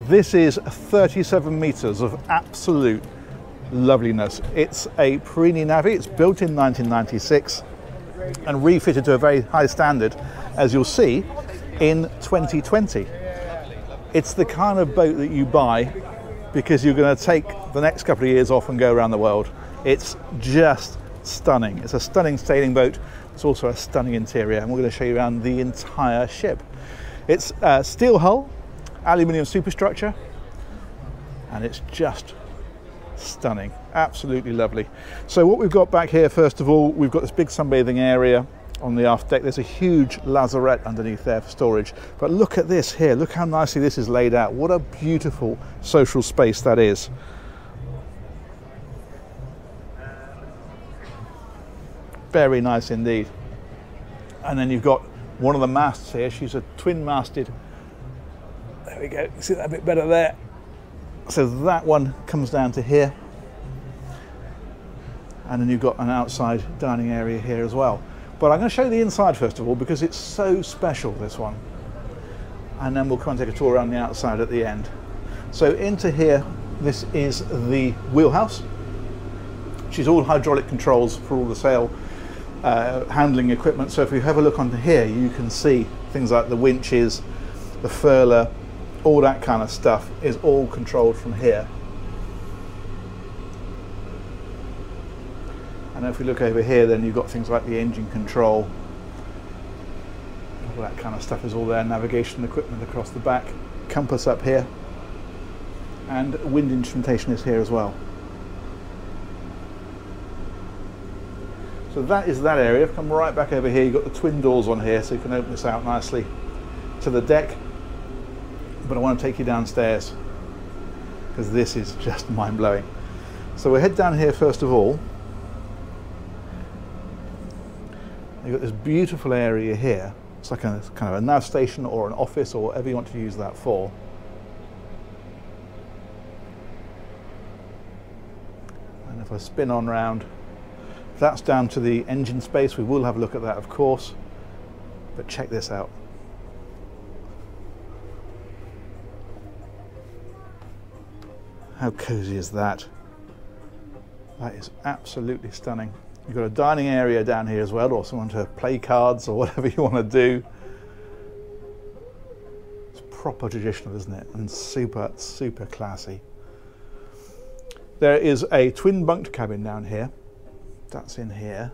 This is 37 meters of absolute loveliness. It's a Perini Navi. It's built in 1996 and refitted to a very high standard, as you'll see, in 2020. It's the kind of boat that you buy because you're going to take the next couple of years off and go around the world. It's just stunning. It's a stunning sailing boat. It's also a stunning interior, and we're going to show you around the entire ship. It's a steel hull, aluminium superstructure, and it's just stunning, absolutely lovely. So what we've got back here, first of all, we've got this big sunbathing area on the aft deck. There's a huge lazarette underneath there for storage, but look at this here, look how nicely this is laid out. What a beautiful social space that is. Very nice indeed. And then you've got one of the masts here. She's a twin masted, there we go, you see that a bit better there. So that one comes down to here, and then you've got an outside dining area here as well. But I'm going to show you the inside first of all because it's so special, this one, and then we'll come and take a tour around the outside at the end. So into here, this is the wheelhouse, which is all hydraulic controls for all the sail handling equipment. So if you have a look onto here, you can see things like the winches, the furler, all that kind of stuff is all controlled from here. And if we look over here, then you've got things like the engine control, all that kind of stuff is all there. Navigation equipment across the back, compass up here, and wind instrumentation is here as well. So that is that area. Come right back over here, you've got the twin doors on here, so you can open this out nicely to the deck. But I want to take you downstairs because this is just mind-blowing. So we'll head down here first of all. You've got this beautiful area here. It's like a kind of a nav station or an office or whatever you want to use that for. And if I spin on round, that's down to the engine space. We will have a look at that, of course, but check this out. How cozy is that? That is absolutely stunning. You've got a dining area down here as well, or someone to play cards or whatever you want to do. It's proper traditional, isn't it? And super, super classy. There is a twin bunked cabin down here. That's in here.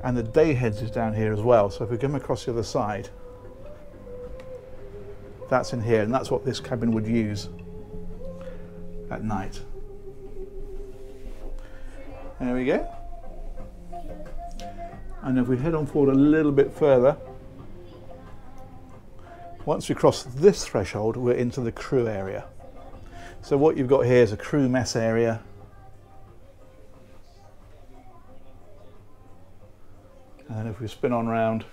And the day heads is down here as well. So if we come across the other side, that's in here, and that's what this cabin would use at night. There we go. And if we head on forward a little bit further, once we cross this threshold, we're into the crew area. So what you've got here is a crew mess area. And then if we spin on round,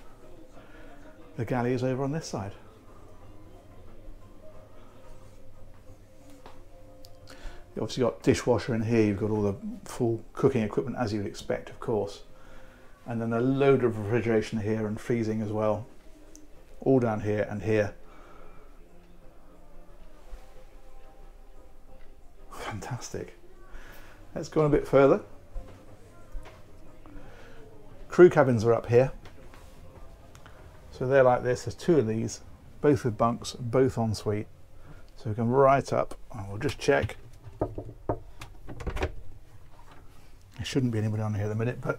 the galley is over on this side. You've obviously got dishwasher in here, you've got all the full cooking equipment as you'd expect, of course. And then a load of refrigeration here and freezing as well. All down here and here. Fantastic. Let's go on a bit further. Crew cabins are up here. So they're like this, there's two of these, both with bunks, both en suite. So we come right up, and we'll just check. There shouldn't be anybody on here at the minute, but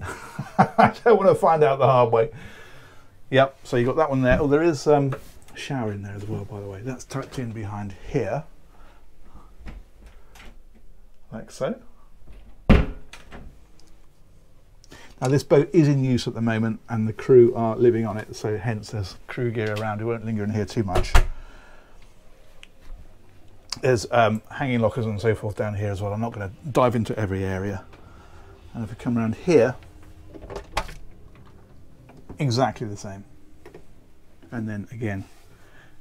I don't want to find out the hard way. Yep, so you've got that one there. Oh, there is a shower in there as well, by the way. That's tucked in behind here, like so. Now this boat is in use at the moment and the crew are living on it, so hence there's crew gear around. We won't linger in here too much. There's hanging lockers and so forth down here as well. I'm not going to dive into every area. And if we come around here, exactly the same. And then again,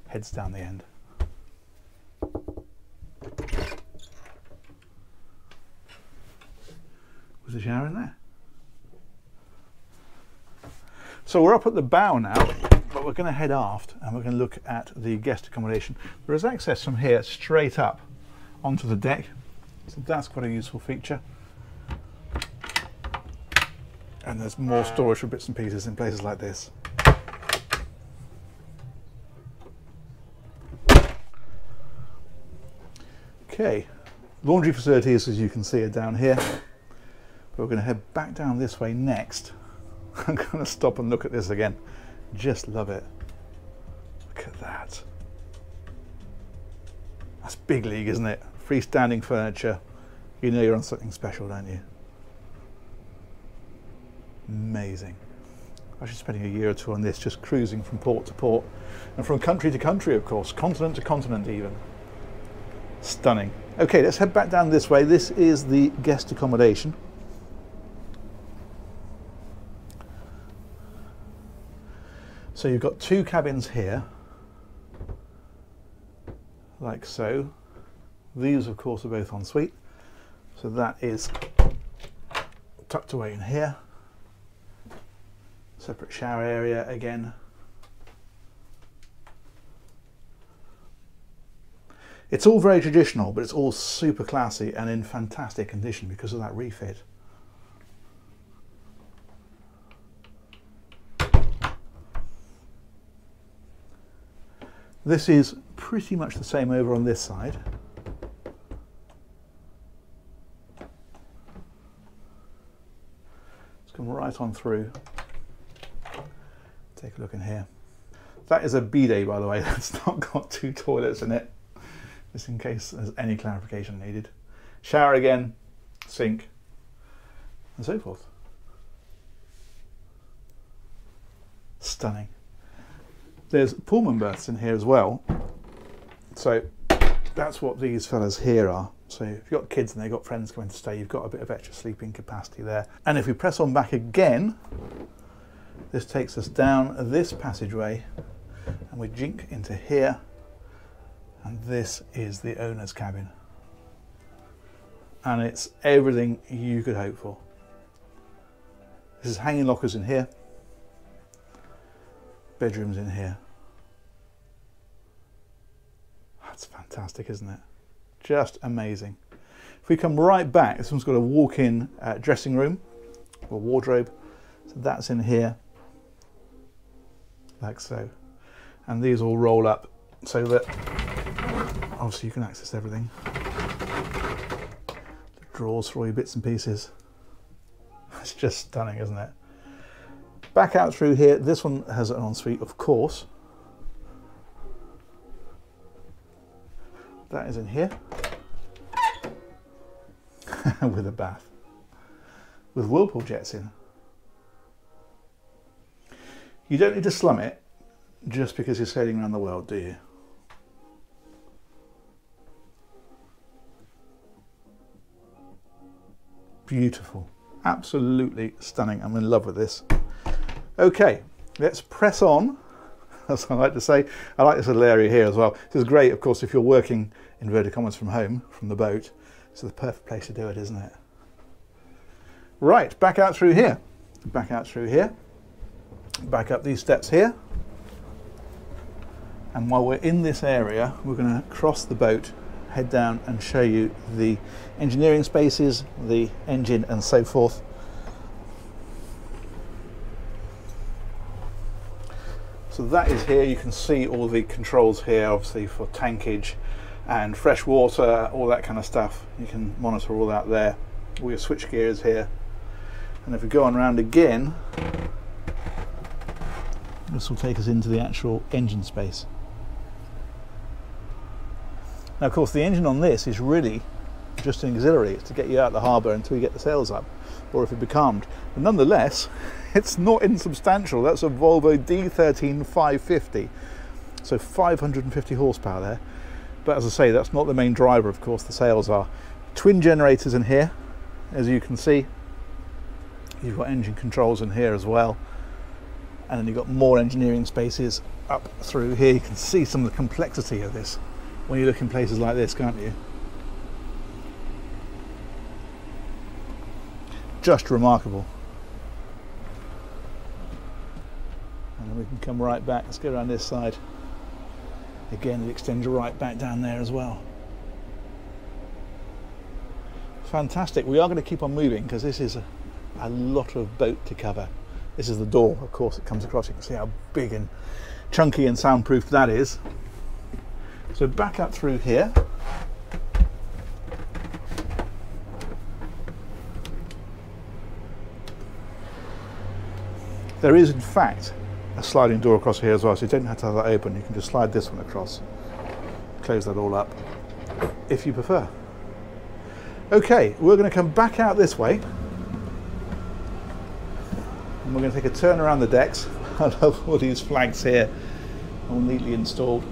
heads down the end. With a shower in there. So we're up at the bow now, but But we're going to head aft and we're going to look at the guest accommodation. There is access from here straight up onto the deck, so that's quite a useful feature. And there's more storage for bits and pieces in places like this. Okay, laundry facilities, as you can see, are down here. But we're going to head back down this way next. I'm going to stop and look at this again. Just love it. Look at that. That's big league, isn't it? Freestanding furniture. You know you're on something special, don't you? Amazing. I was spending a year or two on this, just cruising from port to port, and from country to country, of course, continent to continent even. Stunning. Okay, let's head back down this way. This is the guest accommodation. So you've got two cabins here, like so. These, of course, are both en suite. So that is tucked away in here. Separate shower area again. It's all very traditional, but it's all super classy and in fantastic condition because of that refit. This is pretty much the same over on this side. Let's come right on through. Take a look in here. That is a bidet, by the way. That's not got two toilets in it, just in case there's any clarification needed. Shower again, sink, and so forth. Stunning. There's Pullman berths in here as well. So that's what these fellas here are. So if you've got kids and they've got friends coming to stay, you've got a bit of extra sleeping capacity there. And if we press on back again, this takes us down this passageway and we jink into here, and this is the owner's cabin. And it's everything you could hope for. This is hanging lockers in here, bedrooms in here. That's fantastic, isn't it? Just amazing. If we come right back, this one's got a walk-in dressing room or wardrobe. So that's in here, like so. And these all roll up so that obviously you can access everything. The drawers for all your bits and pieces. It's just stunning, isn't it? Back out through here, this one has an ensuite, of course. That is in here. With a bath. With whirlpool jets in. You don't need to slum it just because you're sailing around the world, do you? Beautiful. Absolutely stunning. I'm in love with this. Okay, let's press on, as I like to say. I like this little area here as well. This is great, of course, if you're working inverted commas from home, from the boat. It's the perfect place to do it, isn't it? Right, back out through here. Back out through here. Back up these steps here. And while we're in this area, we're going to cross the boat, head down and show you the engineering spaces, the engine and so forth. So that is here. You can see all the controls here, obviously for tankage and fresh water, all that kind of stuff. You can monitor all that there. All your switch gears here. And if we go on around again, this will take us into the actual engine space. Now, of course, the engine on this is really just an auxiliary. It's to get you out of the harbour until you get the sails up, or if it becalmed. But nonetheless, it's not insubstantial. That's a Volvo D13 550, so 550 horsepower there. But as I say, that's not the main driver, of course. The sails are. Twin generators in here, as you can see. You've got engine controls in here as well, and then you've got more engineering spaces up through here. You can see some of the complexity of this when you look in places like this, can't you? Just remarkable. And then we can come right back. Let's go around this side. Again, it extends right back down there as well. Fantastic. We are going to keep on moving because this is a lot of boat to cover. This is the door, of course, it comes across. You can see how big and chunky and soundproof that is. So back up through here. There is, in fact, a sliding door across here as well, so you don't have to have that open. You can just slide this one across, close that all up, if you prefer. Okay, we're going to come back out this way, and we're going to take a turn around the decks. I love all these flags here, all neatly installed.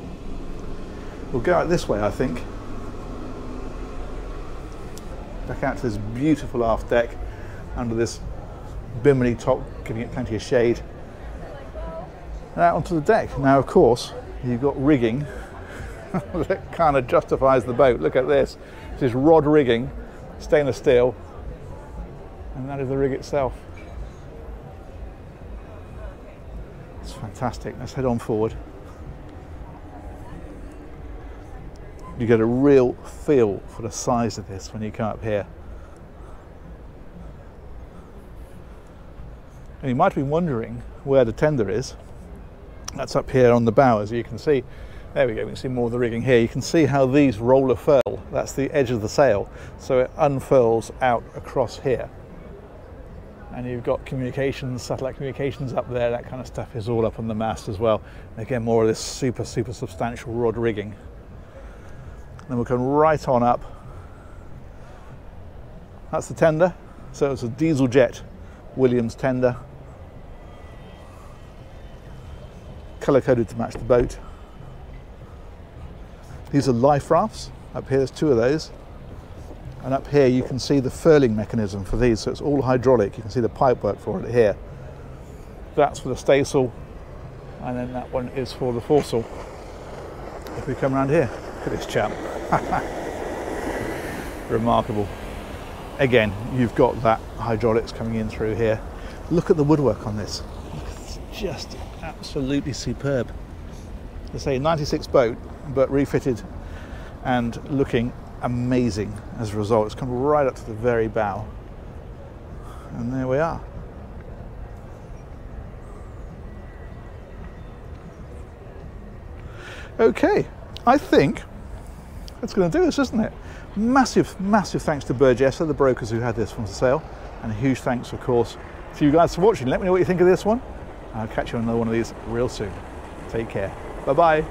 We'll go out this way, I think. Back out to this beautiful aft deck, under this bimini top, giving it plenty of shade. And out onto the deck. Now, of course, you've got rigging that kind of justifies the boat. Look at this. This is rod rigging, stainless steel, and that is the rig itself. It's fantastic. Let's head on forward. You get a real feel for the size of this when you come up here. And you might have been wondering where the tender is. That's up here on the bow, as you can see. There we go, we can see more of the rigging here. You can see how these roller furl. That's the edge of the sail. So it unfurls out across here. And you've got communications, satellite communications up there. That kind of stuff is all up on the mast as well. And again, more of this super substantial rod rigging. And then we'll come right on up. That's the tender. So it's a diesel jet Williams tender. Colour coded to match the boat. These are life rafts. Up here there's two of those, and up here you can see the furling mechanism for these, so it's all hydraulic. You can see the pipe work for it here. That's for the staysail, and then that one is for the foresail. If we come around here, look at this chap. Remarkable. Again, you've got that hydraulics coming in through here. Look at the woodwork on this. It's just absolutely superb. It's a 96 boat, but refitted and looking amazing as a result. It's come right up to the very bow. And there we are. Okay, I think that's going to do us, isn't it? Massive thanks to Burgessa, the brokers who had this one for sale, and a huge thanks, of course, to you guys for watching. Let me know what you think of this one. I'll catch you on another one of these real soon. Take care. Bye-bye.